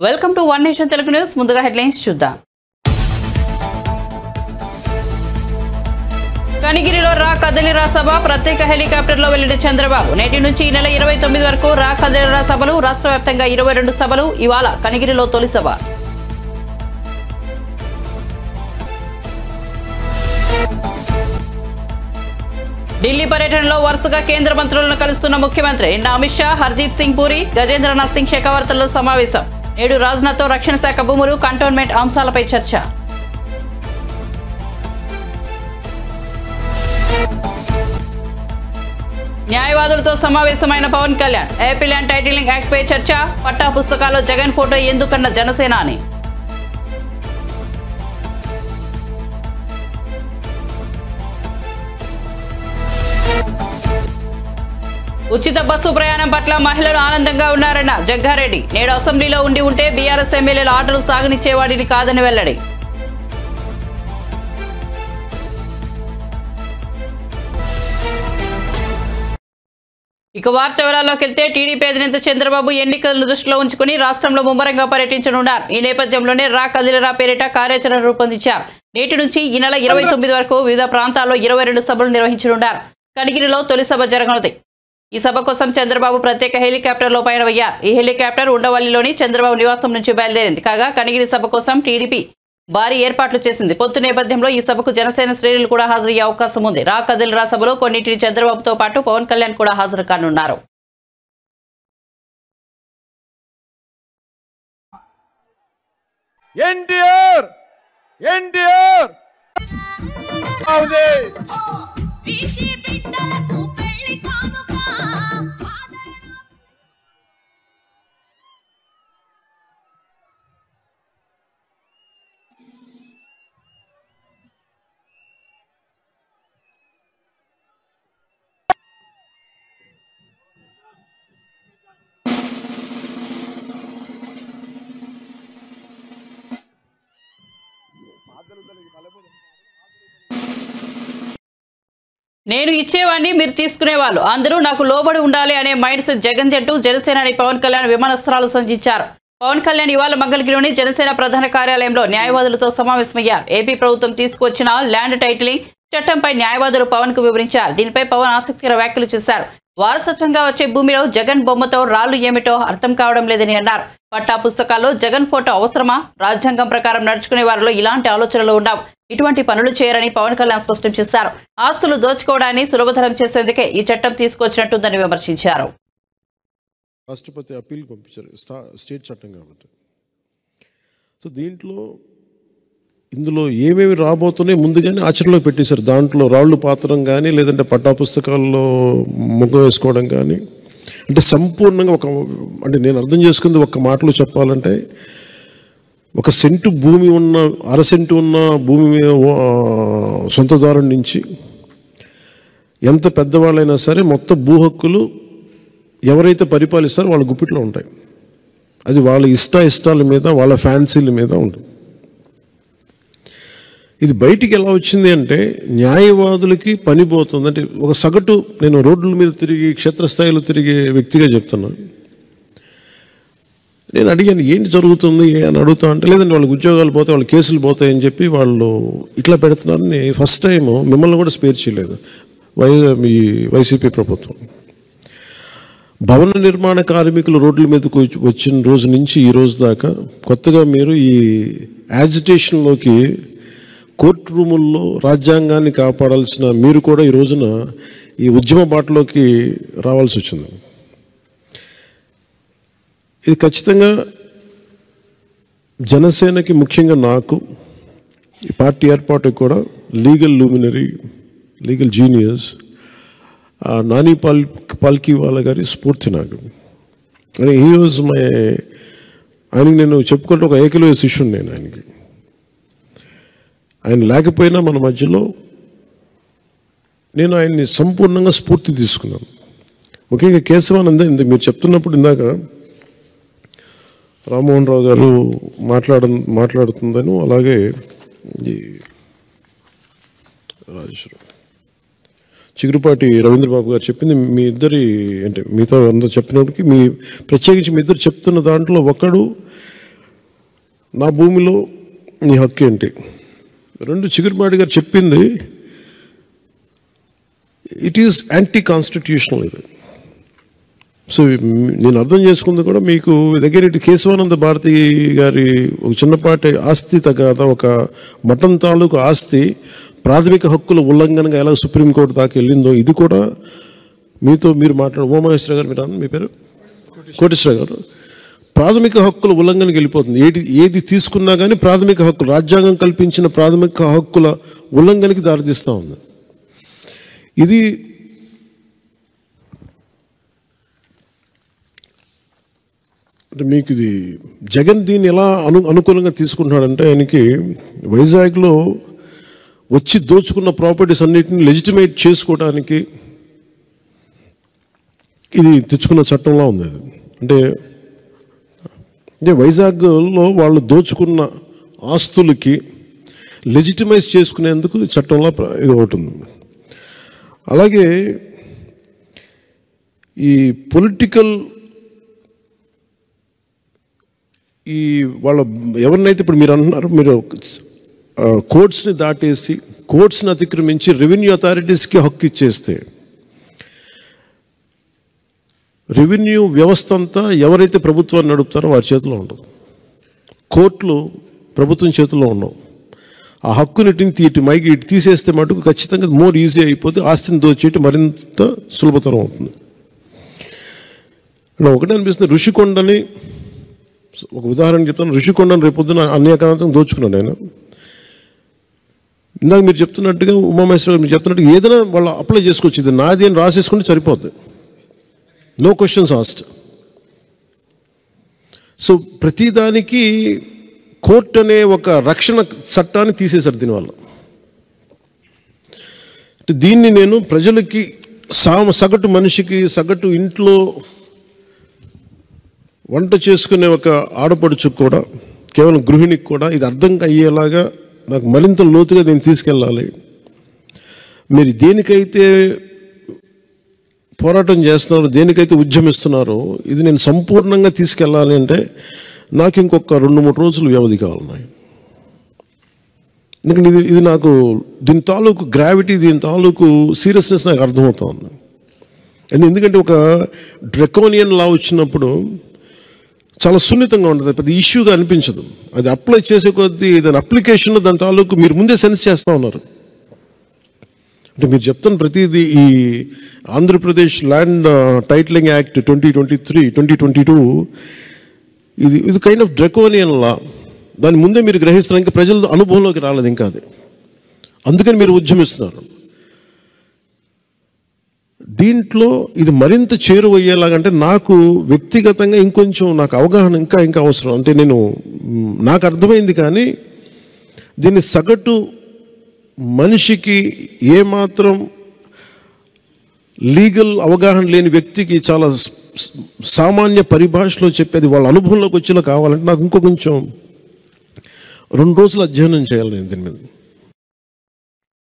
Welcome to one nation Telugu news. ముందుగా headlines చూద్దాం. కనిగిరిలో రా కదలిరా సభ, ప్రత్యేక హెలికాప్టర్లో వెళ్లిన చంద్రబాబు. నేటి నుంచి ఈ నెల 29 వరకు రా కదలిరా సభలు, రాష్ట్ర వ్యాప్తంగా 22 సభలు. ఇవాళ కనిగిరిలో తొలి సభ. ఢిల్లీ పర్యటనలో వరుసగా కేంద్ర మంత్రులను కలుస్తున్న ముఖ్యమంత్రి. నిన్న అమిత్ షా, హర్దీప్ సింగ్ పూరి, గజేంద్రనాథ్ సింగ్ షెకావర్త్లో సమావేశం. నేడు రాజ్నాథ్తో రక్షణ శాఖ భూములు, కంటోన్మెంట్ అంశాలపై చర్చ. న్యాయవాదులతో సమావేశమైన Pawan Kalyan. AP land titling act పై చర్చ. పట్టా పుస్తకాల్లో జగన్ ఫోటో ఎందుకన్న జనసేనాని. ఉచిత బస్సు ప్రయాణం పట్ల మహిళలు ఆనందంగా ఉన్నారన్న జగ్గారెడ్డి. నేడు అసెంబ్లీలో ఉంటే బీఆర్ఎస్ ఎమ్మెల్యేల ఆటలు సాగనిచ్చేవాడిని కాదని వెల్లడి. ఇక వార్త వివరాల్లోకి వెళ్తే టీడీపీ అధినేత చంద్రబాబు ఎన్నికలను దృష్టిలో ఉంచుకుని రాష్ట్రంలో ముమ్మరంగా పర్యటించనున్నారు. ఈ నేపథ్యంలోనే రా కదిలిరా పేరిట కార్యాచరణ రూపొందించారు. నేటి నుంచి ఈ నెల 29 వరకు వివిధ ప్రాంతాల్లో 22 సభలు నిర్వహించనున్నారు. కనిగిరిలో తొలి సభ జరగనుంది. ఈ సభ కోసం చంద్రబాబు ప్రత్యేక హెలికాప్టర్లో పయనమయ్యారు. ఈ హెలికాప్టర్ ఉండవల్లిలోని చంద్రబాబు నివాసం నుంచి బయలుదేరింది. కాగా కనిగిరి సభ కోసం టీడీపీ భారీ ఏర్పాట్లు చేసింది. పొత్తు నేపథ్యంలో ఈ సభకు జనసేన శ్రేణులు కూడా హాజరయ్యే అవకాశం ఉంది. రా కదిలిరా సభలో కొన్నింటిని చంద్రబాబుతో పాటు పవన్ కళ్యాణ్ కూడా హాజరు కానున్నారు. నేను ఇచ్చేవాడిని, మీరు తీసుకునేవాళ్ళు, అందరూ నాకు లోబడి ఉండాలి అనే మైండ్ సెట్ జగన్ అంటూ జనసేనాని పవన్ కళ్యాణ్ విమానాస్త్రాలు సంధించారు. పవన్ కళ్యాణ్ ఇవాళ మంగళగిరిలోని జనసేన ప్రధాన కార్యాలయంలో న్యాయవాదులతో సమావేశమయ్యారు. ఏపీ ప్రభుత్వం తీసుకొచ్చిన ల్యాండ్ టైటిలింగ్ చట్టంపై న్యాయవాదులు పవన్ కు వివరించారు. దీనిపై పవన్ ఆసక్తికర వ్యాఖ్యలు చేశారు. వారసత్వంగా వచ్చే భూమిలో జగన్ బొమ్మతో రాళ్లు ఏమిటో అర్థం కావడం లేదని అన్నారు. పట్టా పుస్తకాల్లో జగన్ ఫోటో అవసరమా? రాజ్యాంగం ప్రకారం నడుచుకునే వారిలో ఇలాంటి ఆలోచనలు ఉండవు. ఇటువంటి పనులు చేయరని పవన్ కళ్యాణ్ స్పష్టం చేశారు. ఆస్తులు దోచుకోవడాన్ని సులభతరం చేసేందుకే ఈ చట్టం తీసుకొచ్చినట్టుందని విమర్శించారు. రాష్ట్రపతి అప్పీల్ పంపించారు, స్టేట్ చట్టం కాబట్టి. సో ఇందులో ఏమేమి రాబోతున్నాయి ముందుగానే ఆచరణలో పెట్టేశారు. దాంట్లో రాళ్ళు పాత్రం కానీ, లేదంటే పట్టా పుస్తకాల్లో ముగ్గ వేసుకోవడం కానీ, అంటే సంపూర్ణంగా అంటే నేను అర్థం చేసుకుంది ఒక్క మాటలో చెప్పాలంటే, 1 సెంటు భూమి ఉన్న, 1/2 సెంటు ఉన్న భూమి సొంతదారుడి నుంచి ఎంత పెద్దవాళ్ళైనా సరే మొత్తం భూ హక్కులు ఎవరైతే పరిపాలిస్తారో వాళ్ళ గుప్పిట్లో ఉంటాయి. అది వాళ్ళ ఇష్టాల మీద, వాళ్ళ ఫ్యాన్సీల మీద ఉంటుంది. ఇది బయటికి ఎలా వచ్చింది అంటే, న్యాయవాదులకి పని పోతుంది. అంటే ఒక సగటు, నేను రోడ్ల మీద తిరిగి క్షేత్రస్థాయిలో తిరిగే వ్యక్తిగా చెప్తున్నాను. నేను అడిగాను ఏంటి జరుగుతుంది అని అడుగుతా అంటే, లేదంటే వాళ్ళకి ఉద్యోగాలు పోతాయి, వాళ్ళ కేసులు పోతాయని చెప్పి వాళ్ళు ఇట్లా పెడుతున్నారని ఫస్ట్ టైం మిమ్మల్ని కూడా స్పేర్ చేయలేదు ఈ వైసీపీ ప్రభుత్వం. భవన నిర్మాణ కార్మికులు రోడ్ల మీదకు వచ్చిన రోజు నుంచి ఈ రోజు దాకా కొత్తగా మీరు ఈ యాజిటేషన్లోకి, కోర్టు రూముల్లో రాజ్యాంగాన్ని కాపాడాల్సిన మీరు కూడా ఈ రోజున ఈ ఉద్యమ బాటలోకి రావాల్సి వచ్చింది. ఇది ఖచ్చితంగా జనసేనకి, ముఖ్యంగా నాకు, ఈ పార్టీ ఏర్పాటుకు కూడా legal luminary, legal genius Nani Palkhivala గారి స్ఫూర్తి నాకు. అని ఈ రోజు ఆయనకి నేను చెప్పుకుంటే ఒక ఏకలవ్య శిష్యుడు. నేను ఆయన లేకపోయినా మన మధ్యలో నేను ఆయన్ని సంపూర్ణంగా స్ఫూర్తి తీసుకున్నాను. ముఖ్యంగా కేశవానంద మీరు చెప్తున్నప్పుడు ఇందాక రామ్మోహన్ రావు గారు మాట్లాడుతుందని, అలాగే ఈ రాజేశ్వర చిగురుపాటి రవీంద్రబాబు గారు చెప్పింది మీ ఇద్దరి అంటే మిగతా అందరూ చెప్పినప్పటికీ మీ ప్రత్యేకించి మీ ఇద్దరు చెప్తున్న దాంట్లో ఒకడు నా భూమిలో నీ హక్కు ఏంటి? రెండు చిగురుమాడి గారు చెప్పింది ఇట్ ఈజ్ యాంటీ కాన్స్టిట్యూషనల్. ఇది సో నేను అర్థం చేసుకుంది కూడా మీకు దగ్గర ఇటు కేశవానంద భారతి గారి ఒక చిన్నపాటి ఆస్తి తగ్గ ఒక మఠం తాలూకు ఆస్తి ప్రాథమిక హక్కుల ఉల్లంఘనగా ఎలా సుప్రీంకోర్టు దాకా వెళ్ళిందో ఇది కూడా మీరు మాట్లాడు ఉమామహేశ్వర గారు, మీరు మీ పేరు కోటేశ్వర గారు, ప్రాథమిక హక్కుల ఉల్లంఘనకి వెళ్ళిపోతుంది. ఏది తీసుకున్నా కానీ ప్రాథమిక హక్కులు, రాజ్యాంగం కల్పించిన ప్రాథమిక హక్కుల ఉల్లంఘనకి దారితీస్తూ ఉంది. ఇది అంటే మీకు ఇది జగన్ దీన్ని ఎలా అనుకూలంగా తీసుకుంటున్నాడంటే, ఆయనకి వైజాగ్లో వచ్చి దోచుకున్న ప్రాపర్టీస్ అన్నిటిని లెజిటిమేట్ చేసుకోవడానికి ఇది తెచ్చుకున్న చట్టంలా ఉంది. అది అంటే వైజాగ్లో వాళ్ళు దోచుకున్న ఆస్తులకి లెజిటిమైజ్ చేసుకునేందుకు చట్టంలో ఇది ఒకటి ఉంది. అలాగే ఈ పొలిటికల్ ఈ వాళ్ళ ఎవరినైతే ఇప్పుడు మీరు అంటున్నారు, మీరు కోర్ట్స్ని దాటేసి కోర్ట్స్ని అతిక్రమించి రెవెన్యూ అథారిటీస్కి హక్కు ఇచ్చేస్తే రెవెన్యూ వ్యవస్థ అంతా ఎవరైతే ప్రభుత్వాన్ని నడుపుతారో వారి చేతిలో ఉండదు. కోర్టులు ప్రభుత్వం చేతిలో ఉండవు. ఆ హక్కుని ఇటు తీసేస్తే మటుకు ఖచ్చితంగా మోర్ ఈజీ అయిపోతే ఆస్తిని దోచేయటం మరింత సులభతరం అవుతుంది. ఒకటే అనిపిస్తుంది, ఋషికొండని ఒక ఉదాహరణ చెప్తాను. ఋషికొండని రేపొద్దున అన్యాక్రాంతంగా దోచుకున్నాను ఆయన. ఇందాక మీరు చెప్తున్నట్టుగా ఉమామహేశ్వర గారు మీరు చెప్తున్నట్టుగా ఏదైనా వాళ్ళు అప్లై చేసుకోవచ్చు. ఇది నాది అని రాసేసుకుంటే సరిపోద్ది, నో క్వశ్చన్స్ ఆస్క్డ్. సో ప్రతిదానికి కోర్టు అనే ఒక రక్షణ చట్టాన్ని తీసేశారు దీనివల్ల. దీన్ని నేను ప్రజలకి సగటు మనిషికి, సగటు ఇంట్లో వంట చేసుకునే ఒక ఆడపడుచుకు కూడా, కేవలం గృహిణికి కూడా ఇది అర్థం అయ్యేలాగా నాకు మరింత లోతుగా దీన్ని తీసుకెళ్ళాలి. మీరు దేనికైతే పోరాటం చేస్తున్నారో, దేనికైతే ఉద్యమిస్తున్నారో ఇది నేను సంపూర్ణంగా తీసుకెళ్ళాలి అంటే నాకు ఇంకొక 2-3 రోజులు వ్యవధి కావాలి. ఎందుకంటే ఇది నాకు దీని తాలూకు గ్రావిటీ, దీని తాలూకు సీరియస్నెస్ నాకు అర్థమవుతుంది. అండ్ ఎందుకంటే ఒక డ్రెకోనియన్ లా వచ్చినప్పుడు చాలా సున్నితంగా ఉంటుంది, పెద్ద ఇష్యూగా అనిపించదు. అది అప్లై చేసే కొద్దీ దాని అప్లికేషన్లో దాని తాలూకు మీరు ముందే సెన్స్ చేస్తూ ఉన్నారు. అంటే మీరు చెప్తాను ప్రతిదీ ఈ ఆంధ్రప్రదేశ్ ల్యాండ్ టైటిలింగ్ యాక్ట్ 2022 ఇది కైండ్ ఆఫ్ డ్రెకోనియన్ లా. దాని ముందే మీరు గ్రహిస్తున్నారు, ఇంకా ప్రజల అనుభవంలోకి రాలేదు ఇంకా అది. అందుకని మీరు ఉద్యమిస్తున్నారు. దీంట్లో ఇది మరింత చేరువయ్యేలాగంటే నాకు వ్యక్తిగతంగా ఇంకొంచెం నాకు అవగాహన ఇంకా అవసరం. అంటే నాకు అర్థమైంది, కానీ దీన్ని సగటు మనిషికి ఏమాత్రం లీగల్ అవగాహన లేని వ్యక్తికి చాలా సామాన్య పరిభాషలో చెప్పేది వాళ్ళ అనుభవంలోకి వచ్చేలా కావాలంటే నాకు ఇంకో కొంచెం 2 రోజులు అధ్యయనం చేయాలి నేను దీని మీద.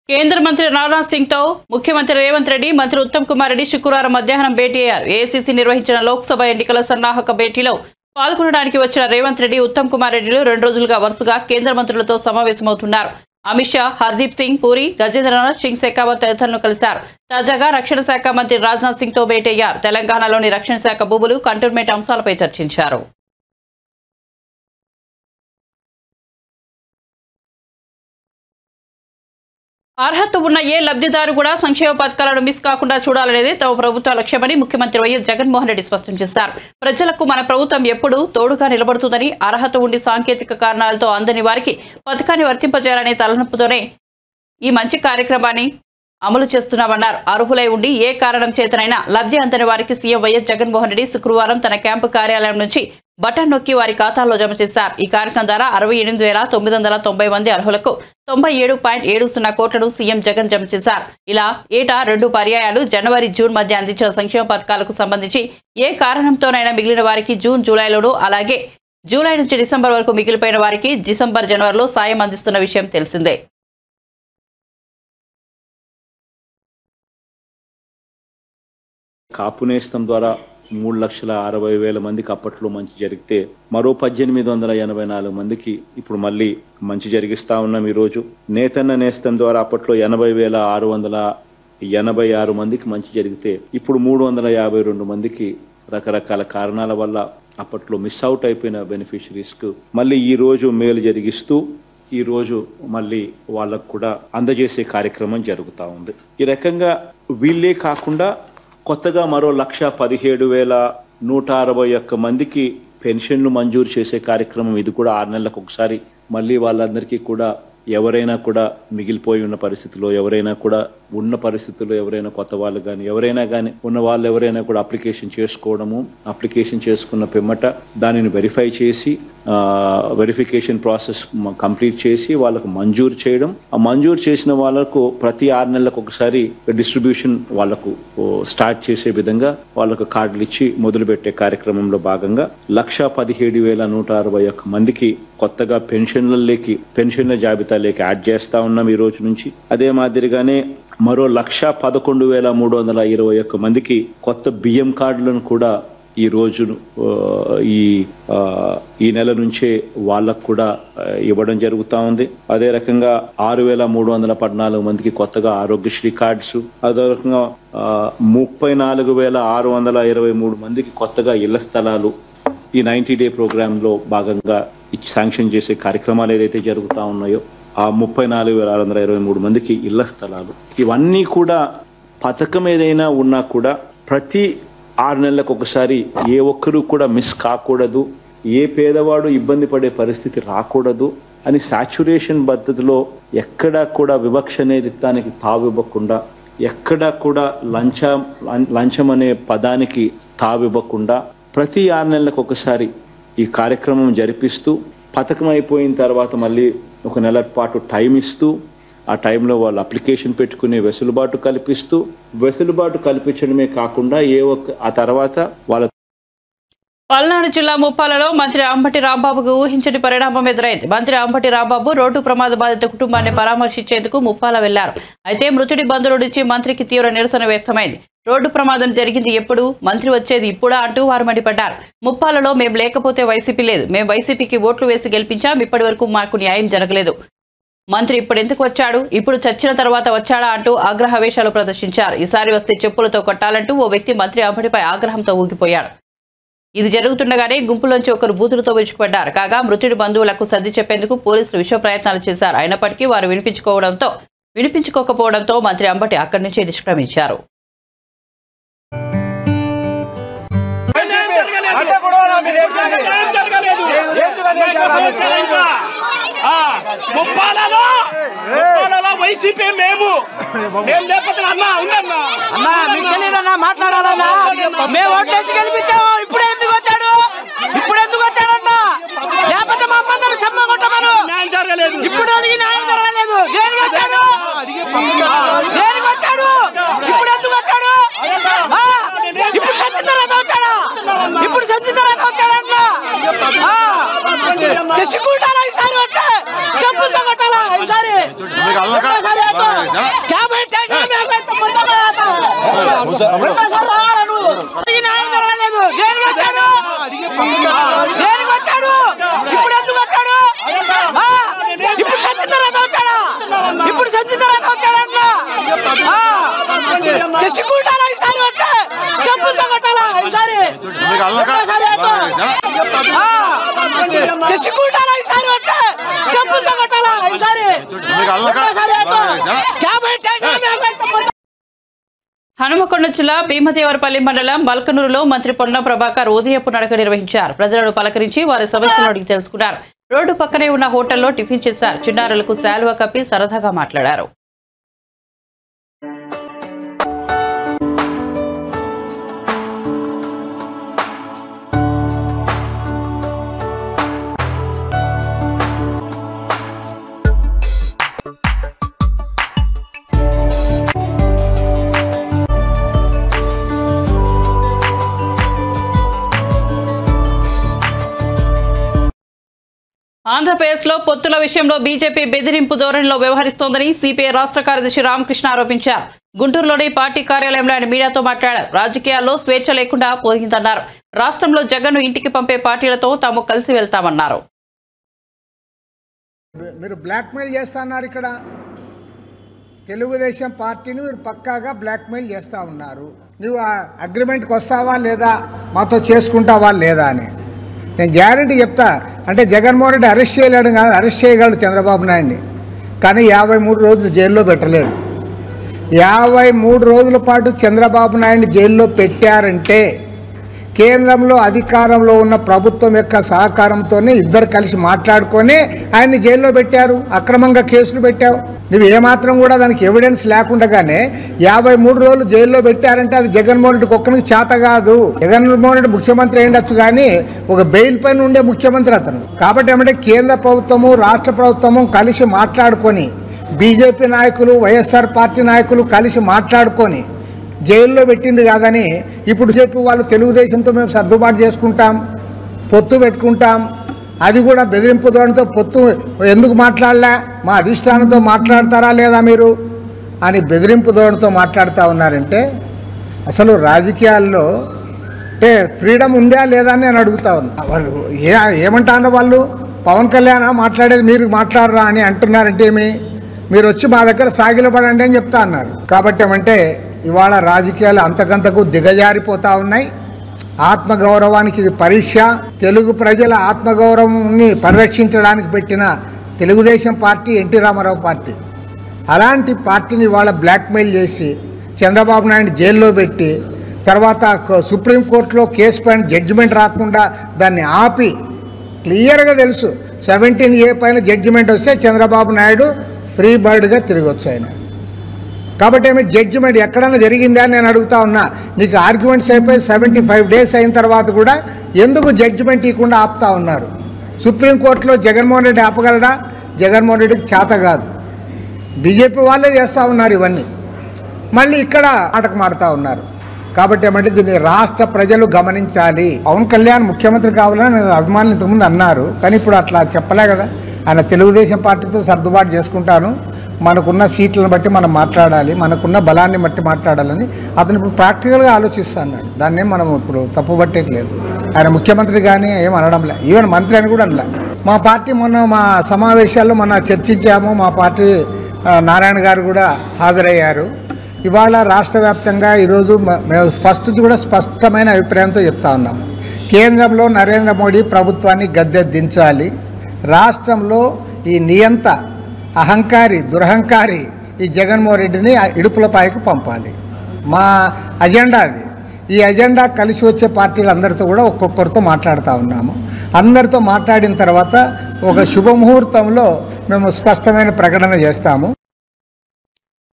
కేంద్ర మంత్రి రాజ్నాథ్ సింగ్ తో ముఖ్యమంత్రి రేవంత్ రెడ్డి, మంత్రి ఉత్తమ్ కుమార్ రెడ్డి శుక్రవారం మధ్యాహ్నం భేటీ అయ్యారు. ఏఐసీసీ నిర్వహించిన లోక్సభ ఎన్నికల సన్నాహక భేటీలో పాల్గొనడానికి వచ్చిన రేవంత్ రెడ్డి, ఉత్తమ్ కుమార్ రెడ్డిలు 2 రోజులుగా వరుసగా కేంద్ర మంత్రులతో సమావేశమవుతున్నారు. అమిత్ షా, హర్దీప్ సింగ్ పూరి, గజేంద్రనాథ్ సింగ్ షెకావత్ తదితరులను కలిశారు. తాజాగా రక్షణ శాఖ మంత్రి రాజ్నాథ్ సింగ్ తో భేటీ అయ్యారు. తెలంగాణలోని రక్షణ శాఖ భూములు, కంటోన్మెంట్ అంశాలపై చర్చించారు. అర్హత ఉన్న ఏ లబ్ధిదారు కూడా సంక్షేమ పథకాలను మిస్ కాకుండా చూడాలనేది తమ ప్రభుత్వ లక్ష్యమని ముఖ్యమంత్రి వైఎస్ జగన్మోహన్ రెడ్డి స్పష్టం చేశారు. ప్రజలకు మన ప్రభుత్వం ఎప్పుడూ తోడుగా నిలబడుతుందని, అర్హత ఉండి సాంకేతిక కారణాలతో అందని వారికి పథకాన్ని వర్తింపజేయాలనే తలనొప్పుతోనే ఈ మంచి కార్యక్రమాన్ని అమలు చేస్తున్నామన్నారు. అర్హులై ఉండి ఏ కారణం చేతనైనా లబ్ధి అందని వారికి సీఎం వైఎస్ జగన్మోహన్ రెడ్డి శుక్రవారం తన క్యాంపు కార్యాలయం నుంచి బటన్ నొక్కి వారి ఖాతాల్లో జమ చేశారు. ఈ కార్యక్రమం ద్వారా 68,990 మంది అర్హులకు 97.70 కోట్లను సీఎం జగన్ జమ చేశారు. ఇలా ఏటా 2 పర్యాయాలు జనవరి, జూన్ మధ్య అందించిన సంక్షేమ పథకాలకు సంబంధించి ఏ కారణంతోనైనా మిగిలిన వారికి జూన్, జూలైలోనూ, అలాగే జూలై నుంచి డిసెంబర్ వరకు మిగిలిపోయిన వారికి డిసెంబర్, జనవరిలో సాయం అందిస్తున్న విషయం తెలిసిందే. కాపు నేస్తం ద్వారా 3,60,000 మందికి అప్పట్లో మంచి జరిగితే మరో 1,884 మందికి ఇప్పుడు మళ్ళీ మంచి జరిగిస్తా ఉన్నాం. ఈరోజు నేతన్న నేస్తం ద్వారా అప్పట్లో 80,686 మందికి మంచి జరిగితే ఇప్పుడు 352 మందికి రకరకాల కారణాల వల్ల అప్పట్లో మిస్ అవుట్ అయిపోయిన బెనిఫిషరీస్కు మళ్ళీ ఈ రోజు మేలు జరిగిస్తూ ఈ రోజు మళ్ళీ వాళ్ళకు కూడా అందజేసే కార్యక్రమం జరుగుతూ ఉంది. ఈ రకంగా వీళ్ళే కాకుండా కొత్తగా మరో 1,17,161 మందికి పెన్షన్లు మంజూరు చేసే కార్యక్రమం ఇది కూడా 6 నెలలకు ఒకసారి మళ్ళీ వాళ్ళందరికీ కూడా ఎవరైనా కూడా మిగిలిపోయి ఉన్న పరిస్థితిలో ఎవరైనా కూడా ఉన్న పరిస్థితుల్లో ఎవరైనా కొత్త వాళ్ళు కానీ ఎవరైనా కానీ ఉన్న వాళ్ళు ఎవరైనా కూడా అప్లికేషన్ చేసుకోవడము, అప్లికేషన్ చేసుకున్న పిమ్మట దానిని వెరిఫై చేసి వెరిఫికేషన్ ప్రాసెస్ కంప్లీట్ చేసి వాళ్ళకు మంజూరు చేయడం, ఆ మంజూరు చేసిన వాళ్ళకు ప్రతి 6 నెలలకు ఒకసారి డిస్ట్రిబ్యూషన్ వాళ్ళకు స్టార్ట్ చేసే విధంగా వాళ్ళకు కార్డులు ఇచ్చి మొదలుపెట్టే కార్యక్రమంలో భాగంగా 1,17,161 మందికి కొత్తగా పెన్షన్ల జాబితాలోకి యాడ్ చేస్తా ఉన్నాం ఈ రోజు నుంచి. అదే మాదిరిగానే మరో 1,11,321 మందికి కొత్త బియ్యం కార్డులను కూడా ఈ రోజు ఈ నెల నుంచే వాళ్ళకు కూడా ఇవ్వడం జరుగుతూ ఉంది. అదే రకంగా 6,314 మందికి కొత్తగా ఆరోగ్యశ్రీ కార్డ్స్, అదే రకంగా 34,623 మందికి కొత్తగా ఇళ్ల స్థలాలు ఈ 90 డే ప్రోగ్రామ్ లో భాగంగా శాంక్షన్ చేసే కార్యక్రమాలు ఏదైతే జరుగుతూ ఉన్నాయో ఆ 34,623 మందికి ఇళ్ల స్థలాలు, ఇవన్నీ కూడా పథకం ఏదైనా ఉన్నా కూడా ప్రతి 6 నెలలకు ఒకసారి ఏ ఒక్కరూ కూడా మిస్ కాకూడదు, ఏ పేదవాడు ఇబ్బంది పడే పరిస్థితి రాకూడదు అని సాచ్యురేషన్ పద్ధతిలో ఎక్కడా కూడా వివక్ష అనేది దానికి తావివ్వకుండా, ఎక్కడా కూడా లంచం అనే పదానికి తావివ్వకుండా ప్రతి 6 నెలలకు ఒకసారి ఈ కార్యక్రమం జరిపిస్తూ పథకం అయిపోయిన తర్వాత మళ్ళీ 1 నెల పాటు టైం ఇస్తూ ఆ టైంలో వాళ్ళు అప్లికేషన్ పెట్టుకునే వెసులుబాటు కల్పించడమే కాకుండా ఆ తర్వాత వాళ్ళ పల్నాడు జిల్లా ముప్పాలలో మంత్రి అంబటి రాంబాబుకు ఊహించని పరిణామం ఎదురైంది. మంత్రి అంబటి రాంబాబు రోడ్డు ప్రమాద బాధిత కుటుంబాన్ని పరామర్శించేందుకు ముప్పాల వెళ్లారు. అయితే మృతుడి బంధువుల నుంచి మంత్రికి తీవ్ర నిరసన వ్యక్తమైంది. రోడ్డు ప్రమాదం జరిగింది ఎప్పుడు, మంత్రి వచ్చేది ఇప్పుడా అంటూ వారు మండిపడ్డారు. ముప్పాలలో మేము లేకపోతే వైసీపీ లేదు, మేము వైసీపీకి ఓట్లు వేసి గెలిపించాం, ఇప్పటి వరకు మాకు న్యాయం జరగలేదు, మంత్రి ఇప్పుడు ఎందుకు వచ్చాడు, ఇప్పుడు చచ్చిన తర్వాత వచ్చాడా అంటూ ఆగ్రహవేశాలు ప్రదర్శించారు. ఈసారి వస్తే చెప్పులతో కొట్టాలంటూ ఓ వ్యక్తి మంత్రి అంబటిపై ఆగ్రహంతో ఊగిపోయాడు. ఇది జరుగుతుండగానే గుంపులోంచి ఒకరు బూతులతో విరుచుకుపడ్డారు. కాగా మృతుడి బంధువులకు సర్ది చెప్పేందుకు పోలీసులు విశ్వ ప్రయత్నాలు చేశారు. అయినప్పటికీ వారు వినిపించుకోకపోవడంతో మంత్రి అంబటి అక్కడి నుంచి నిష్క్రమించారు. ముప్పాలలో వైసీపీ మేము లేకపోతే మాట్లాడాలన్నా మేము ఓట్లేసి గెలిపించాము. ఇప్పుడు ఎందుకు వచ్చాడు లేకపోతే మా అమ్మందరూ సమ్మ కొట్టమను. ఇప్పుడు న్యాయం జరగలేదు. దేనికి వచ్చాడు ఇప్పుడు ఎందుకు వచ్చాడు? ఇప్పుడు సంచి తర్వాత వచ్చాడా? చేసుకుంటారా? ఈసారి వచ్చే చెప్పులతో కొట్టాలా? ఈసారి న్యాయం జరగలేదు. దేనికి వచ్చాడు? ఇప్పుడు ఎందుకు వచ్చాడు? ఇప్పుడు సంచి తర్వాత వచ్చాడా? చేసుకుంటారా? ఈసారి వచ్చే చెప్పులతో కొట్టాలా? ఈసారి చేసుకుంటారా? ఈసారి వచ్చే చెప్పులతో కొట్టాలా? ఈసారి హనుమకొండ జిల్లా భీమదేవరపల్లి మండలం బల్కనూరులో మంత్రి పొన్న ప్రభాకర్ ఉదయపు నడక నిర్వహించారు. ప్రజలను పలకరించి వారి సమస్యలను అడిగి తెలుసుకున్నారు. రోడ్డు పక్కనే ఉన్న హోటల్లో టిఫిన్ చేశారు. చిన్నారులకు శాలువా కప్పి సరదాగా మాట్లాడారు. ఆంధ్రప్రదేశ్లో పొత్తుల విషయంలో బీజేపీ బెదిరింపు ధోరణిలో వ్యవహరిస్తోందని సిపిఐ రాష్ట్ర కార్యదర్శి రామకృష్ణ ఆరోపించారు. గుంటూరులోని పార్టీ కార్యాలయంలో ఆయన మీడియాతో మాట్లాడారు. రాజకీయాల్లో స్వేచ్ఛ లేకుండా పోయిందన్నారు. రాష్ట్రంలో జగన్ను ఇంటికి పంపే పార్టీలతో తాము కలిసి వెళ్తామన్నారు. మీరు బ్లాక్మెయిల్ చేస్తున్నారు. ఇక్కడ తెలుగుదేశం పార్టీని మీరు పక్కాగా బ్లాక్మెయిల్ చేస్తూ ఉన్నారు. నువ్వు ఆ అగ్రిమెంట్కి వస్తావా లేదా, మాతో చేసుకుంటావా లేదా అని నేను గ్యారంటీ చెప్తా. అంటే జగన్మోహన్ రెడ్డి అరెస్ట్ చేయలేడు కాదు, అరెస్ట్ చేయగలడు చంద్రబాబు నాయుడిని, కానీ 53 రోజులు జైల్లో పెట్టలేడు. 53 రోజుల పాటు చంద్రబాబు నాయుడిని జైల్లో పెట్టారంటే కేంద్రంలో అధికారంలో ఉన్న ప్రభుత్వం యొక్క సహకారంతోనే ఇద్దరు కలిసి మాట్లాడుకొని ఆయన్ని జైల్లో పెట్టారు. అక్రమంగా కేసులు పెట్టావు. నువ్వు ఏమాత్రం కూడా దానికి ఎవిడెన్స్ లేకుండానే 53 రోజులు జైల్లో పెట్టారంటే అది జగన్మోహన్ రెడ్డికి ఒక్కరికి చేత కాదు. జగన్మోహన్ రెడ్డి ముఖ్యమంత్రి అయ్యిండొచ్చు కానీ ఒక బెయిల్ పైన ఉండే ముఖ్యమంత్రి అతను. కాబట్టి ఏమంటే కేంద్ర ప్రభుత్వము రాష్ట్ర ప్రభుత్వము కలిసి మాట్లాడుకొని, బీజేపీ నాయకులు వైఎస్ఆర్ పార్టీ నాయకులు కలిసి మాట్లాడుకొని జైల్లో పెట్టింది కాదని ఇప్పుడు చెప్పి వాళ్ళు తెలుగుదేశంతో మేము సర్దుబాటు చేసుకుంటాం, పొత్తు పెట్టుకుంటాం, అది కూడా బెదిరింపు ధోరణితో పొత్తు ఎందుకు మాట్లాడలే, మా అధిష్టానంతో మాట్లాడతారా లేదా మీరు అని బెదిరింపు ధోరణితో మాట్లాడుతూ ఉన్నారంటే అసలు రాజకీయాల్లో అంటే ఫ్రీడమ్ ఉందా లేదా అని నేను అడుగుతా ఉన్నా. వాళ్ళు ఏమంటారో వాళ్ళు పవన్ కళ్యాణ్ మాట్లాడేది మీరు మాట్లాడరా అని అంటున్నారంటే ఏమి, మీరు వచ్చి మా దగ్గర సాగిలపడండి అని చెప్తా అన్నారు. కాబట్టి ఏమంటే ఇవాళ రాజకీయాలు అంతకంతకు దిగజారిపోతూ ఉన్నాయి. ఆత్మగౌరవానికి ఇది పరీక్ష. తెలుగు ప్రజల ఆత్మగౌరవాన్ని పరిరక్షించడానికి పెట్టిన Telugu Desam party NT Rama Rao party, అలాంటి పార్టీని ఇవాళ బ్లాక్మెయిల్ చేసి చంద్రబాబు నాయుడు జైల్లో పెట్టి తర్వాత సుప్రీంకోర్టులో కేసు పైన జడ్జిమెంట్ రాకుండా దాన్ని ఆపి, క్లియర్గా తెలుసు 17A పైన జడ్జిమెంట్ వస్తే చంద్రబాబు నాయుడు ఫ్రీ బర్డ్గా తిరగొచ్చు ఆయన. కాబట్టి ఏమి జడ్జిమెంట్ ఎక్కడైనా జరిగిందా అని నేను అడుగుతా ఉన్నా. నీకు ఆర్గ్యుమెంట్స్ అయిపోయి 75 డేస్ అయిన తర్వాత కూడా ఎందుకు జడ్జిమెంట్ ఇవ్వకుండా ఆపుతా ఉన్నారు? సుప్రీంకోర్టులో జగన్మోహన్ రెడ్డి ఆపగలడా? జగన్మోహన్ రెడ్డికి చేత కాదు. బీజేపీ వాళ్ళే చేస్తూ ఉన్నారు ఇవన్నీ, మళ్ళీ ఇక్కడ ఆటకు మారుతూ ఉన్నారు. కాబట్టి ఏమంటే దీన్ని రాష్ట్ర ప్రజలు గమనించాలి. పవన్ కళ్యాణ్ ముఖ్యమంత్రి కావాలని అభిమానులు ఇంతకుముందు అన్నారు, కానీ ఇప్పుడు అట్లా చెప్పలే కదా. ఆయన తెలుగుదేశం పార్టీతో సర్దుబాటు చేసుకుంటాను, మనకున్న సీట్లను బట్టి మనం మాట్లాడాలి, మనకున్న బలాన్ని బట్టి మాట్లాడాలని అతను ఇప్పుడు ప్రాక్టికల్గా ఆలోచిస్తా అన్నాడు. దాన్నేం మనం ఇప్పుడు తప్పుబట్టేకి లేదు. ఆయన ముఖ్యమంత్రి కానీ ఏం అనడంలే, ఈవెన్ మంత్రి అని కూడా అనలే. మా పార్టీ మా సమావేశాల్లో చర్చించాము. మా పార్టీ నారాయణ గారు కూడా హాజరయ్యారు. ఇవాళ రాష్ట్ర వ్యాప్తంగా ఈరోజు మేము ఫస్ట్ కూడా స్పష్టమైన అభిప్రాయంతో చెప్తా ఉన్నాము. కేంద్రంలో నరేంద్ర మోడీ ప్రభుత్వాన్ని గద్దె దించాలి. రాష్ట్రంలో ఈ నియంత అహంకారి దురహంకారి ఈ జగన్మోహన్ రెడ్డిని ఇడుపులపాయకు పంపాలి. మా అజెండా అది. ఈ అజెండా కలిసి వచ్చే పార్టీలందరితో కూడా ఒక్కొక్కరితో మాట్లాడుతూ ఉన్నాము. అందరితో మాట్లాడిన తర్వాత ఒక శుభముహూర్తంలో మేము స్పష్టమైన ప్రకటన చేస్తాము.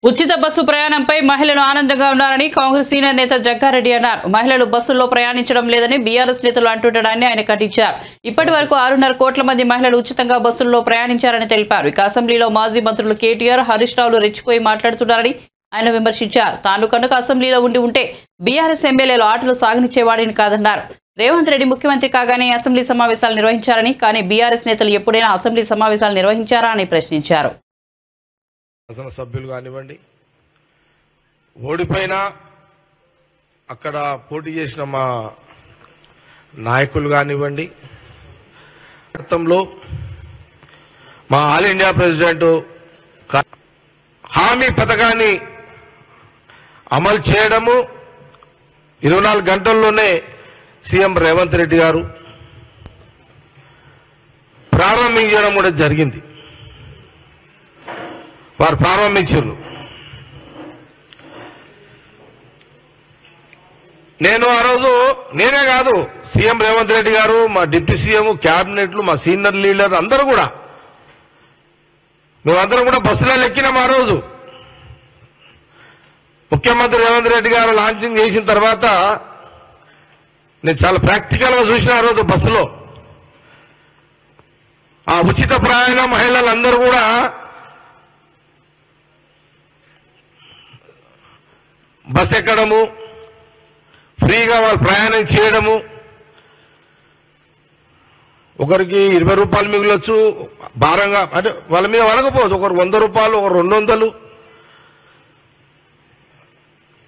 ఉచిత బస్సు ప్రయాణంపై మహిళలు ఆనందంగా ఉన్నారని కాంగ్రెస్ సీనియర్ నేత జగ్గారెడ్డి అన్నారు. మహిళలు బస్సుల్లో ప్రయాణించడం లేదని బీఆర్ఎస్ నేతలు అంటుండడాన్ని ఆయన ఖండించారు. ఇప్పటి వరకు 6.5 కోట్ల మంది మహిళలు ఉచితంగా బస్సుల్లో ప్రయాణించారని తెలిపారు. ఇక అసెంబ్లీలో మాజీ మంత్రులు కేటీఆర్, హరీష్ రావులు రెచ్చిపోయి మాట్లాడుతున్నారని ఆయన విమర్శించారు. తాను కనుక అసెంబ్లీలో ఉంటే బీఆర్ఎస్ ఎమ్మెల్యేలు ఆటలు సాగనిచ్చేవాడిని కాదన్నారు. రేవంత్ రెడ్డి ముఖ్యమంత్రి కాగానే అసెంబ్లీ సమావేశాలు నిర్వహించారని, కానీ బీఆర్ఎస్ నేతలు ఎప్పుడైనా అసెంబ్లీ సమావేశాలు నిర్వహించారా అని ప్రశ్నించారు. సభ్యులు కానివ్వండి, ఓడిపోయినా అక్కడ పోటీ చేసిన మా నాయకులు కానివ్వండి, గతంలో మా ఆల్ ఇండియా ప్రెసిడెంట్ హామీ పథకాన్ని అమలు చేయడము 24 గంటల్లోనే సీఎం రేవంత్ రెడ్డి గారు ప్రారంభించడం కూడా జరిగింది. వారు ప్రారంభించారు. నేను ఆ రోజు నేనే కాదు, సీఎం రేవంత్ రెడ్డి గారు, మా డిప్యూటీ సీఎం, క్యాబినెట్లు, మా సీనియర్ లీడర్ అందరూ కూడా మేమందరం కూడా బస్సులో ఎక్కినాం. ఆ రోజు ముఖ్యమంత్రి రేవంత్ రెడ్డి గారు లాంచింగ్ చేసిన తర్వాత నేను చాలా ప్రాక్టికల్గా చూసిన ఆ రోజు బస్సులో ఆ ఉచిత ప్రయాణ మహిళలందరూ కూడా బస్ ఎక్కడము, ఫ్రీగా వాళ్ళు ప్రయాణం చేయడము, ఒకరికి 20 రూపాయలు మిగిలొచ్చు, భారంగా అంటే వాళ్ళ మీద వడకపోవచ్చు. ఒకరు 100 రూపాయలు, ఒకరు 200.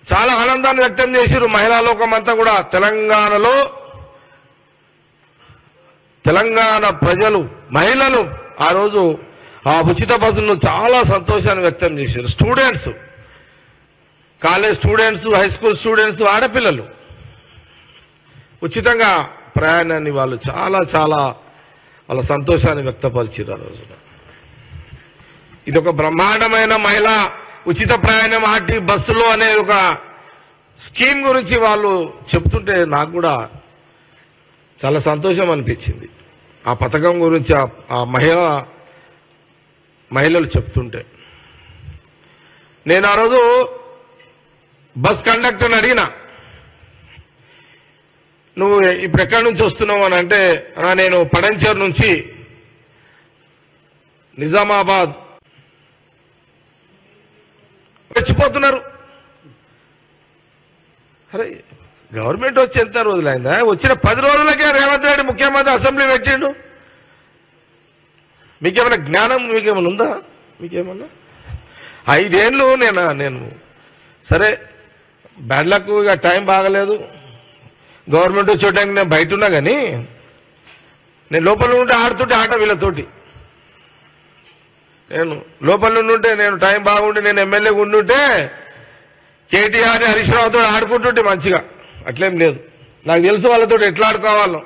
చాలా ఆనందాన్ని వ్యక్తం చేశారు మహిళా లోకం అంతా కూడా. తెలంగాణ ప్రజలు, మహిళలు ఆ రోజు ఆ ఉచిత బస్సును చాలా సంతోషాన్ని వ్యక్తం చేశారు. Students, college students, high school students, ఆడపిల్లలు ఉచితంగా ప్రయాణాన్ని వాళ్ళు చాలా చాలా వాళ్ళ సంతోషాన్ని వ్యక్తపరిచారు ఆ రోజున. ఇది ఒక బ్రహ్మాండమైన మహిళా ఉచిత ప్రయాణం ఆర్టీ బస్సులో అనే ఒక స్కీమ్ గురించి వాళ్ళు చెప్తుంటే నాకు కూడా చాలా సంతోషం అనిపించింది. ఆ పథకం గురించి ఆ మహిళలు చెప్తుంటే నేను ఆ రోజు బస్ కండక్టర్ని అడిగినా, నువ్వు ఇప్పుడు ఎక్కడి నుంచి వస్తున్నావు అని అంటే, నేను పడంచేరు నుంచి నిజామాబాద్. వచ్చిపోతున్నారు. అరే గవర్నమెంట్ వచ్చి ఎంత రోజులైందా? వచ్చిన 10 రోజులకే రేవంత్ రెడ్డి ముఖ్యమంత్రి అసెంబ్లీ పెట్టిండు. మీకేమైనా జ్ఞానం, మీకేమైనా ఉందా? మీకేమన్నా 5 ఏళ్ళు నేను సరే బ్యాడ్ లక్, ఇక టైం బాగలేదు, గవర్నమెంట్ వచ్చేటానికి నేను బయట ఉన్నా, కానీ నేను లోపల ఉంటే ఆడుతుంటే ఆట వీళ్ళతోటి. నేను లోపల ఉంటే నేను టైం బాగుండి నేను ఎమ్మెల్యేగా ఉండుంటే కేటీఆర్ హరీష్ రావుతో ఆడుకుంటుంటే మంచిగా. అట్లేం లేదు. నాకు తెలుసు వాళ్ళతో ఎట్లా ఆడుకోవాలో.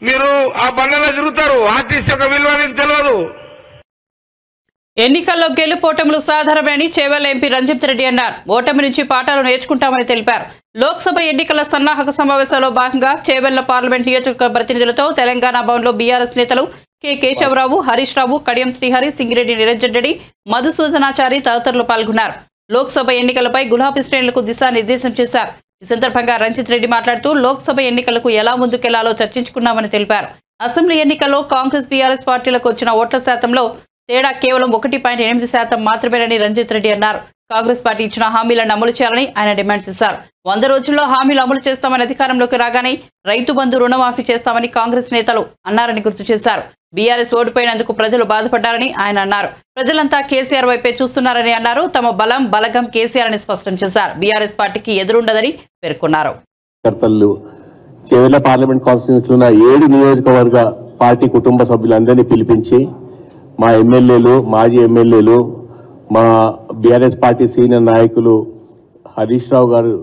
మీరు ఆ బండలో తిరుగుతారు, ఆర్టిస్ట్ యొక్క విలువ మీకు తెలియదు. ఎన్నికల్లో గెలుపోటములు సాధారణమని చేవెళ్ల ఎంపీ రంజిత్ రెడ్డి అన్నారు. ఓటమి నుంచి పాఠాలు నేర్చుకుంటామని తెలిపారు. లోక్సభ ఎన్నికల సన్నాహక సమావేశంలో భాగంగా చేవెళ్ల పార్లమెంట్ నియోజకవర్గ ప్రతినిధులతో తెలంగాణ భవన్లో బీఆర్ఎస్ నేతలు కె కేశవరావు, హరీష్ రావు, కడియం శ్రీహరి, సింగిరెడ్డి నిరంజన్ రెడ్డి, మధుసూదనాచారి తదితరులు పాల్గొన్నారు. లోక్సభ ఎన్నికలపై గులాబీ శ్రేణులకు దిశానిర్దేశం చేశారు. ఈ సందర్భంగా రంజిత్ రెడ్డి మాట్లాడుతూ లోక్సభ ఎన్నికలకు ఎలా ముందుకెళ్లాలో చర్చించుకున్నామని తెలిపారు. అసెంబ్లీ ఎన్నికల్లో కాంగ్రెస్ బీఆర్ఎస్ పార్టీలకు వచ్చిన ఓట్ల శాతంలో తేడా కేవలం 1.8% మాత్రమేనని రంజిత్ రెడ్డి అన్నారు. కాంగ్రెస్ పార్టీ ఇచ్చిన హామీలను అమలు చేయాలని ఆయన డిమాండ్ చేశారు. 100 రోజుల్లో హామీలు అమలు చేస్తామని అధికారంలోకి రాగానే రైతు బంధు రుణమాఫీ చేస్తామని కాంగ్రెస్ నేతలు అన్నారని గుర్తు చేశారు. బీఆర్ఎస్ ఓడిపోయినందుకు ప్రజలు బాధపడ్డారని ఆయన అన్నారు. ప్రజలంతా కేసీఆర్ వైపే చూస్తున్నారని అన్నారు. తమ బలగం కేసీఆర్ అని స్పష్టం చేశారు. బీఆర్ఎస్ పార్టీకి ఎదురుండదని పేర్కొన్నారు. చేవెళ్ల పార్లమెంట్ కాన్స్టిట్యూన్సీలో ఉన్న 7 నియోజకవర్గ పార్టీ కుటుంబ సభ్యులందరినీ పిలిపించి మా ఎమ్మెల్యేలు, మాజీ ఎమ్మెల్యేలు, మా బీఆర్ఎస్ పార్టీ సీనియర్ నాయకులు హరీష్ రావు గారు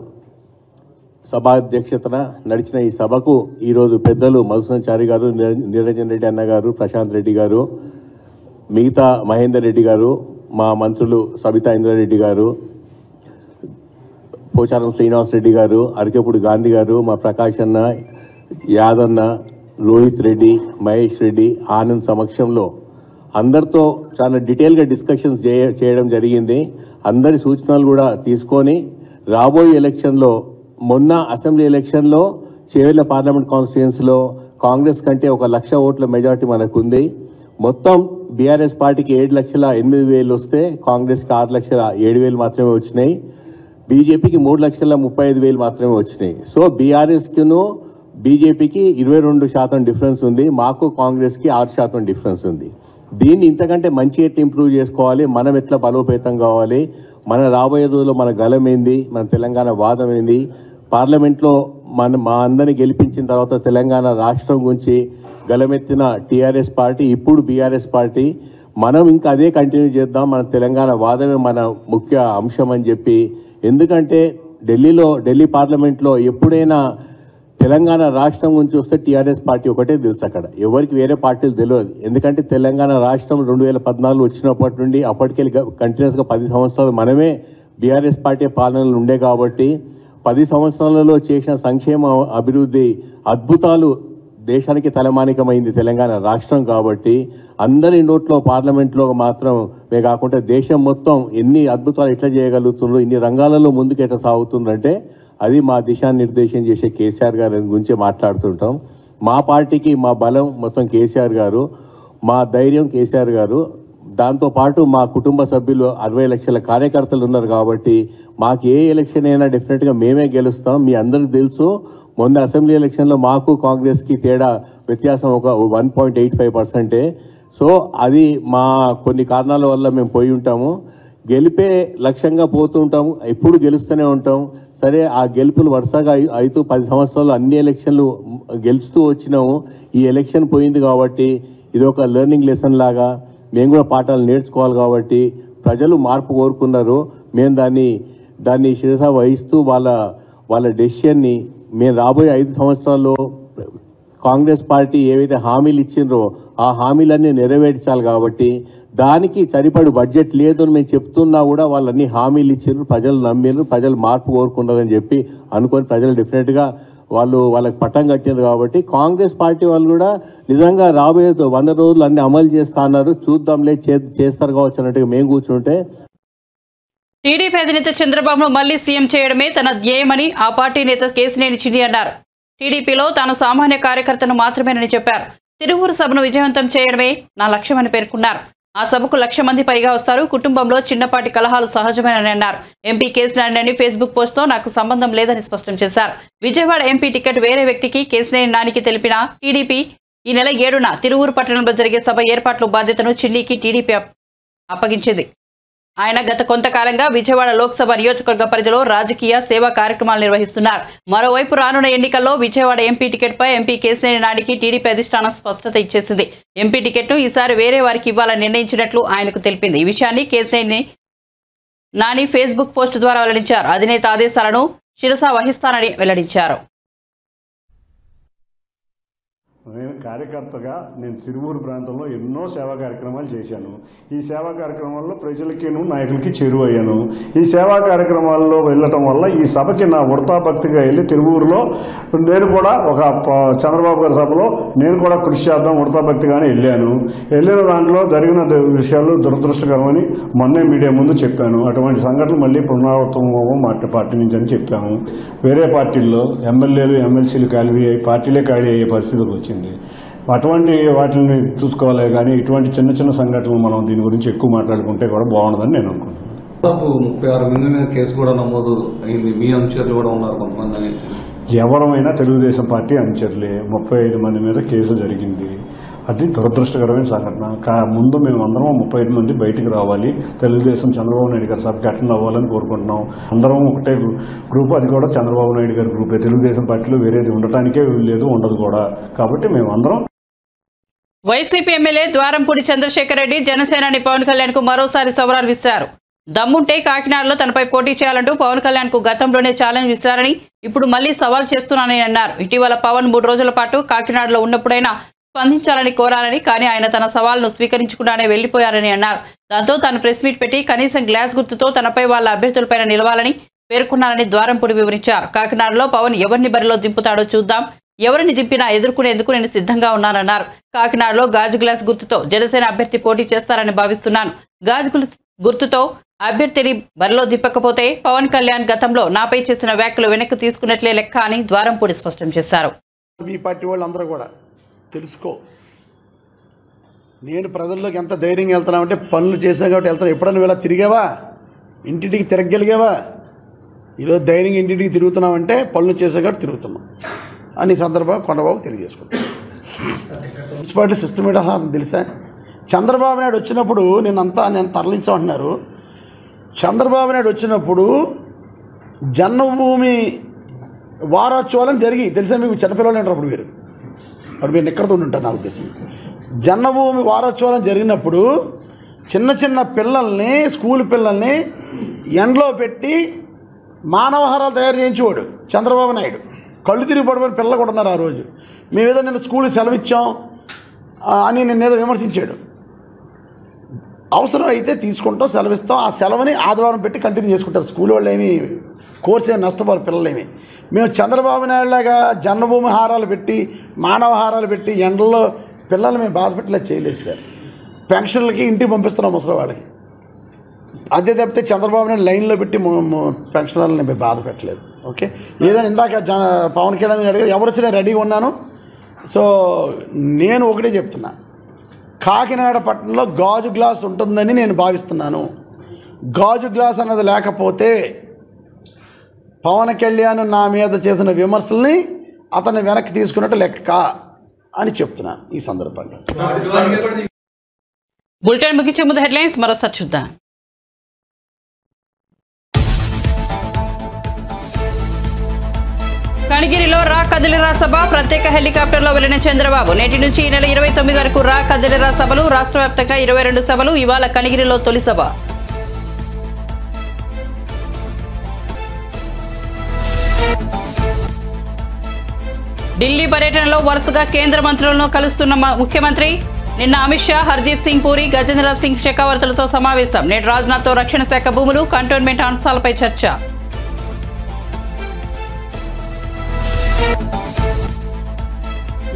సభాధ్యక్షతన నడిచిన ఈ సభకు ఈరోజు పెద్దలు మధుసూదనాచారి గారు, నిరంజన్ రెడ్డి అన్న గారు, ప్రశాంత్ రెడ్డి గారు, మిగతా మహేందర్ రెడ్డి గారు, మా మంత్రులు సబితా ఇంద్రారెడ్డి గారు, పోచారం శ్రీనివాస్ రెడ్డి గారు, అరకెప్పుడు గాంధీ గారు, మా ప్రకాష్ అన్న, యాదన్న, రోహిత్ రెడ్డి, మహేష్ రెడ్డి, ఆనంద్ సమక్షంలో అందరితో చాలా డీటెయిల్గా డిస్కషన్స్ చేయడం జరిగింది. అందరి సూచనలు కూడా తీసుకొని రాబోయే ఎలక్షన్లో, మొన్న అసెంబ్లీ ఎలక్షన్లో చేవెళ్ల పార్లమెంట్ కాన్స్టిట్యుయెన్సీలో కాంగ్రెస్ కంటే 1 లక్ష ఓట్ల మెజారిటీ మనకుంది. మొత్తం బీఆర్ఎస్ పార్టీకి 7,08,000 వస్తే కాంగ్రెస్కి 6,07,000 మాత్రమే వచ్చినాయి. బీజేపీకి 3,35,000 మాత్రమే వచ్చినాయి. సో బీఆర్ఎస్కిను బీజేపీకి 22% డిఫరెన్స్ ఉంది. మాకు కాంగ్రెస్కి 6% డిఫరెన్స్ ఉంది. దీన్ని ఇంతకంటే మంచి ఎట్లా ఇంప్రూవ్ చేసుకోవాలి, మనం ఎట్లా బలోపేతం కావాలి, మన రాబోయే రోజుల్లో మన గలం ఏంది, మన తెలంగాణ వాదం ఏంది, పార్లమెంట్లో మా అందరిని గెలిపించిన తర్వాత తెలంగాణ రాష్ట్రం గురించి గలమెత్తిన టీఆర్ఎస్ పార్టీ, ఇప్పుడు బీఆర్ఎస్ పార్టీ, మనం ఇంకా అదే కంటిన్యూ చేద్దాం, మన తెలంగాణ వాదమే మన ముఖ్య అంశం అని చెప్పి. ఎందుకంటే ఢిల్లీ పార్లమెంట్లో ఎప్పుడైనా తెలంగాణ రాష్ట్రం గురించి వస్తే టీఆర్ఎస్ పార్టీ ఒకటే తెలుసు, అక్కడ ఎవరికి వేరే పార్టీలు తెలియదు. ఎందుకంటే తెలంగాణ రాష్ట్రం 2014 వచ్చినప్పటి నుండి అప్పటికెళ్ళి కంటిన్యూస్గా 10 సంవత్సరాలు మనమే బీఆర్ఎస్ పార్టీ పాలనలు ఉండే కాబట్టి 10 సంవత్సరాలలో చేసిన సంక్షేమ అభివృద్ధి అద్భుతాలు దేశానికి తలమానికమైంది తెలంగాణ రాష్ట్రం. కాబట్టి అందరి నోట్లో పార్లమెంట్లో మాత్రమే కాకుండా దేశం మొత్తం ఎన్ని అద్భుతాలు ఎట్లా చేయగలుగుతుండ్రో, ఇన్ని రంగాలలో ముందుకు ఎట్లా సాగుతుందంటే అది మా దిశానిర్దేశం చేసే కేసీఆర్ గారి గురించి మాట్లాడుతుంటాం. మా పార్టీకి మా బలం మొత్తం కేసీఆర్ గారు, మా ధైర్యం కేసీఆర్ గారు. దాంతోపాటు మా కుటుంబ సభ్యులు 60 లక్షల కార్యకర్తలు ఉన్నారు కాబట్టి మాకు ఏ ఎలక్షన్ అయినా డెఫినెట్గా మేమే గెలుస్తాం. మీ అందరికీ తెలుసు, మొన్న అసెంబ్లీ ఎలక్షన్లో మాకు కాంగ్రెస్కి తేడా వ్యత్యాసం ఒక 1.85%. సో అది మా కొన్ని కారణాల వల్ల మేము పోయి ఉంటాము. గెలిపే లక్ష్యంగా పోతూ ఉంటాము, ఎప్పుడు గెలుస్తూనే ఉంటాం. సరే, ఆ గెలుపులు వరుసగా 10 సంవత్సరాలు అన్ని ఎలక్షన్లు గెలుస్తూ వచ్చినాము. ఈ ఎలక్షన్ పోయింది కాబట్టి ఇది ఒక లెర్నింగ్ లెసన్ లాగా మేము కూడా పాఠాలు నేర్చుకోవాలి. కాబట్టి ప్రజలు మార్పు కోరుకున్నారు. మేము దాన్ని శిరస వహిస్తూ వాళ్ళ డెసిషన్ని మేము రాబోయే 5 సంవత్సరాల్లో కాంగ్రెస్ పార్టీ ఏవైతే హామీలు ఇచ్చిండ్రో ఆ హామీలన్నీ నెరవేర్చాలి. కాబట్టి దానికి సరిపడు బడ్జెట్ లేదు అని మేము చెప్తున్నా కూడా వాళ్ళన్నీ హామీలు ఇచ్చిండ్రు, ప్రజలు నమ్మిండ్రు, ప్రజలు మార్పు కోరుకున్నారని చెప్పి అనుకొని ప్రజలు డెఫినెట్గా వాళ్ళకి పట్టం కట్టినారు. కాబట్టి కాంగ్రెస్ పార్టీ వాళ్ళు కూడా నిజంగా రాబోయే 100 రోజులు అన్ని అమలు చేస్తా అన్నారు. చూద్దాంలే, చేస్తారు కావచ్చు అన్నట్టుగా మేము కూర్చుంటే, టీడీపీ అధినేత చంద్రబాబును మళ్లీ సీఎం చేయడమే తన ధ్యేయమని ఆ పార్టీ నేత కేశినేని చిన్ని అన్నారు. టీడీపీలో తాను సామాన్య కార్యకర్తను మాత్రమేనని చెప్పారు. తిరువూరు సభను విజయవంతం చేయడమే నా లక్ష్యమని పేర్కొన్నారు. ఆ సభకు 1,00,000 మంది పైగా వస్తారు. కుటుంబంలో చిన్నపాటి కలహాలు సహజమేనని అన్నారు. ఎంపీ కేశినేని ఫేస్బుక్ పోస్ట్తో నాకు సంబంధం లేదని స్పష్టం చేశారు. విజయవాడ ఎంపీ టికెట్ వేరే వ్యక్తికి కేశినేని నానికి తెలిపిన టీడీపీ ఈ నెల 7న తిరువూరు పట్టణంలో జరిగే సభ ఏర్పాట్ల బాధ్యతను చిన్నికి టీడీపీ అప్పగించింది. ఆయన గత కొంతకాలంగా విజయవాడ లోక్సభ నియోజకవర్గ పరిధిలో రాజకీయ సేవా కార్యక్రమాలు నిర్వహిస్తున్నారు. మరోవైపు రానున్న ఎన్నికల్లో విజయవాడ ఎంపీ టికెట్పై ఎంపీ కేశినేని నానికి టీడీపీ అధిష్టానం స్పష్టత ఇచ్చేసింది. ఎంపీ టికెట్ను ఈసారి వేరే వారికి ఇవ్వాలని నిర్ణయించినట్లు ఆయనకు తెలిపింది. ఈ విషయాన్ని కేశినేని నాని ఫేస్బుక్ పోస్ట్ ద్వారా వెల్లడించారు. అధినేత ఆదేశాలను శిరస వహిస్తానని వెల్లడించారు. నేను కార్యకర్తగా తిరువూరు ప్రాంతంలో ఎన్నో సేవా కార్యక్రమాలు చేశాను. ఈ సేవా కార్యక్రమాల్లో ప్రజలకి నాయకులకి చేరువయ్యాను. ఈ సేవా కార్యక్రమాల్లో వెళ్ళటం వల్ల ఈ సభకి నా వృతాభక్తిగా వెళ్ళి తిరువూరులో నేను కూడా ఒక చంద్రబాబు గారి సభలో నేను కూడా కృషి చేద్దాం వృతాభక్తిగానే వెళ్ళిన దాంట్లో జరిగిన విషయాలు దురదృష్టకరమని మొన్నే మీడియా ముందు చెప్పాను. అటువంటి సంఘటనలు మళ్ళీ పునరావృతం మా పార్టీ నుంచి అని చెప్పాము. వేరే పార్టీల్లో ఎమ్మెల్యేలు ఎమ్మెల్సీలు పార్టీలే ఖాళీ అయ్యే పరిస్థితికి వచ్చింది. అటువంటి వాటిని చూసుకోవాలి. కానీ ఇటువంటి చిన్న చిన్న సంఘటనలు మనం దీని గురించి ఎక్కువ మాట్లాడుకుంటే కూడా బాగుండదని నేను అనుకుంటున్నాను. 36 మంది మీద కేసు కూడా నమోదు అయింది. మీ అనుచరులు కూడా ఉన్నారు కొంతమంది. ఎవరమైనా తెలుగుదేశం పార్టీ అనుచరులే. 35 మంది మీద కేసు జరిగింది. అది దురదృష్టకరమైన సంఘటన. ముందు మేము అందరం 35 మంది బయటికి రావాలి. తెలుగుదేశం చంద్రబాబు నాయుడు గారి సభకి అటెండ్ అవ్వాలని కోరుకుంటున్నాం. అందరం ఒకటే గ్రూప్, అది కూడా చంద్రబాబు నాయుడు గారి గ్రూపే. తెలుగుదేశం పార్టీలో వేరేది ఉండటానికే లేదు, ఉండదు కూడా. కాబట్టి మేము అందరం. వైసీపీ ఎమ్మెల్యే ద్వారంపూడి చంద్రశేఖర్ రెడ్డి జనసేనాని పవన్ కళ్యాణ్ కు మరోసారి సవాల్ విసిరారు. దమ్ముంటే కాకినాడలో తనపై పోటీ చేయాలంటూ పవన్ కళ్యాణ్ కు గతంలోనే ఛాలెంజ్ విసిరారని ఇప్పుడు మళ్లీ సవాల్ చేస్తున్నానని అన్నారు. ఇటీవల పవన్ 3 రోజుల పాటు కాకినాడలో ఉన్నప్పుడైనా స్పందించాలని కోరారని, కానీ ఆయన తన సవాల్ను స్వీకరించకుండానే వెళ్లిపోయారని అన్నారు. దాంతో తాను ప్రెస్ మీట్ పెట్టి కనీసం గ్లాస్ గుర్తుతో తనపై వాళ్ళ అభ్యర్థులపైన నిలవాలని పేర్కొన్నారని ద్వారంపూడి వివరించారు. కాకినాడలో పవన్ ఎవరిని బరిలో దింపుతాడో చూద్దాం, ఎవరిని దింపినా ఎదుర్కొనేందుకు నేను సిద్ధంగా ఉన్నానన్నారు. కాకినాడలో గాజు గ్లాస్ గుర్తుతో జనసేన అభ్యర్థి పోటీ చేస్తారని భావిస్తున్నాను. గాజు గుర్తుతో అభ్యర్థిని బరిలో దింపకపోతే పవన్ కళ్యాణ్ గతంలో నాపై చేసిన వ్యాఖ్యలు వెనక్కి తీసుకున్నట్లే లెక్క అని ద్వారంపూడి స్పష్టం చేశారు. మీ పార్టీ వాళ్ళందరూ కూడా తెలుసుకో, నేను ప్రజల్లోకి ఎంత ధైర్యంగా వెళ్తున్నామంటే పనులు చేసాను కాబట్టి వెళ్తాను. ఎప్పుడన్నా ఇలా తిరిగావా? ఇంటింటికి తిరగలిగావా? ఈరోజు ధైర్యంగా ఇంటింటికి తిరుగుతున్నామంటే పనులు చేసాం కాబట్టి తిరుగుతున్నాం అని సందర్భంగా కొండబాబు తెలియజేసుకుంటాం. మున్సిపాలిటీ సిస్టమ్ ఏంటో అసలు తెలుసా? చంద్రబాబు నాయుడు వచ్చినప్పుడు నేను తరలించామంటున్నారు. చంద్రబాబు నాయుడు వచ్చినప్పుడు జన్మభూమి వారోత్సవాలను జరిగి తెలుసా మీకు? చిన్నపిల్లలు ఉంటారు అప్పుడు మీరు ఎక్కడ ఉంటుంటారు నా ఉద్దేశం. జన్మభూమి వారోత్సవాలను జరిగినప్పుడు చిన్న చిన్న పిల్లల్ని, స్కూల్ పిల్లల్ని ఎండలో పెట్టి మానవహారాలు తయారు చేయించేవాడు చంద్రబాబు నాయుడు. కళ్ళు తిరిగి పడిపోయిన పిల్లలు కూడా ఉన్నారు. ఆ రోజు మేమేదో నిన్న స్కూల్కి సెలవు ఇచ్చాం అని నిన్నేదో విమర్శించాడు. అవసరం అయితే తీసుకుంటాం, సెలవిస్తాం. ఆ సెలవుని ఆదివారం పెట్టి కంటిన్యూ చేసుకుంటారు. స్కూల్ వాళ్ళు ఏమి కోర్సు ఏమి నష్టపోరు పిల్లలేమి. మేము చంద్రబాబు నాయుడులాగా జన్మభూమి హారాలు పెట్టి, మానవ హారాలు పెట్టి ఎండల్లో పిల్లలు మేము బాధ పెట్టలేదు, చేయలేదు సార్. పెన్షన్లకి ఇంటికి పంపిస్తున్నాం ముసలి వాళ్ళకి. అదే తప్పితే చంద్రబాబు నాయుడు లైన్లో పెట్టి పెన్షనర్లని మేము బాధ పెట్టలేదు. ఓకే, ఏదైనా ఇందాక పవన్ కళ్యాణ్ అడిగారు, ఎవరు వచ్చినా రెడీగా ఉన్నాను. సో నేను ఒకటే చెప్తున్నా, కాకినాడ పట్టణంలో గాజు గ్లాస్ ఉంటుందని నేను భావిస్తున్నాను. గాజు గ్లాస్ అన్నది లేకపోతే పవన్ కళ్యాణ్ నా మీద చేసిన విమర్శల్ని అతన్ని వెనక్కి తీసుకున్నట్టు లెక్క అని చెప్తున్నాను ఈ సందర్భంగా. బులెటిన్ ముగించే ముందు హెడ్లైన్స్ మరోసారి చూద్దాం. కనిగిరిలో రా కదిలిరా సభ, ప్రత్యేక హెలికాప్టర్లో వెళ్లిన చంద్రబాబు. నేటి నుంచి ఈ నెల 29 వరకు రా కదిలిరా సభలు, రాష్ట్ర వ్యాప్తంగా 22 సభలు. ఇవాళ కనిగిరిలో తొలి సభ. ఢిల్లీ పర్యటనలో వరుసగా కేంద్ర మంత్రులను కలుస్తున్న ముఖ్యమంత్రి. నిన్న అమిత్ షా, హర్దీప్ సింగ్ పూరి, గజేంద్ర సింగ్ షెకావర్తులతో సమావేశం. నేడు రాజ్నాథ్తో రక్షణ శాఖ భూములు, కంటోన్మెంట్ అంశాలపై చర్చ.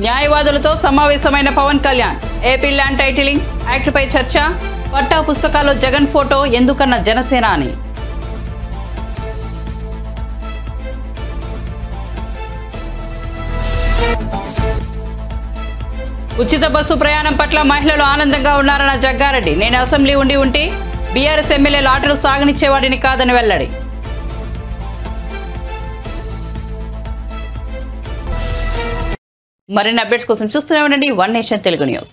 న్యాయవాదులతో సమావేశమైన Pawan Kalyan. AP land titling యాక్ట్పై చర్చ. పట్టా పుస్తకాల్లో జగన్ ఫోటో ఎందుకన్న జనసేన అని. ఉచిత బస్సు ప్రయాణం పట్ల మహిళలు ఆనందంగా ఉన్నారన్న జగ్గారెడ్డి. నేను అసెంబ్లీ ఉంటే బీఆర్ఎస్ ఎమ్మెల్యేలు ఆటలు సాగనిచ్చేవాడిని కాదని వెల్లడి. మరిన్ని అప్డేట్స్ కోసం చూస్తూనే ఉండండి వన్ నేషన్ తెలుగు న్యూస్.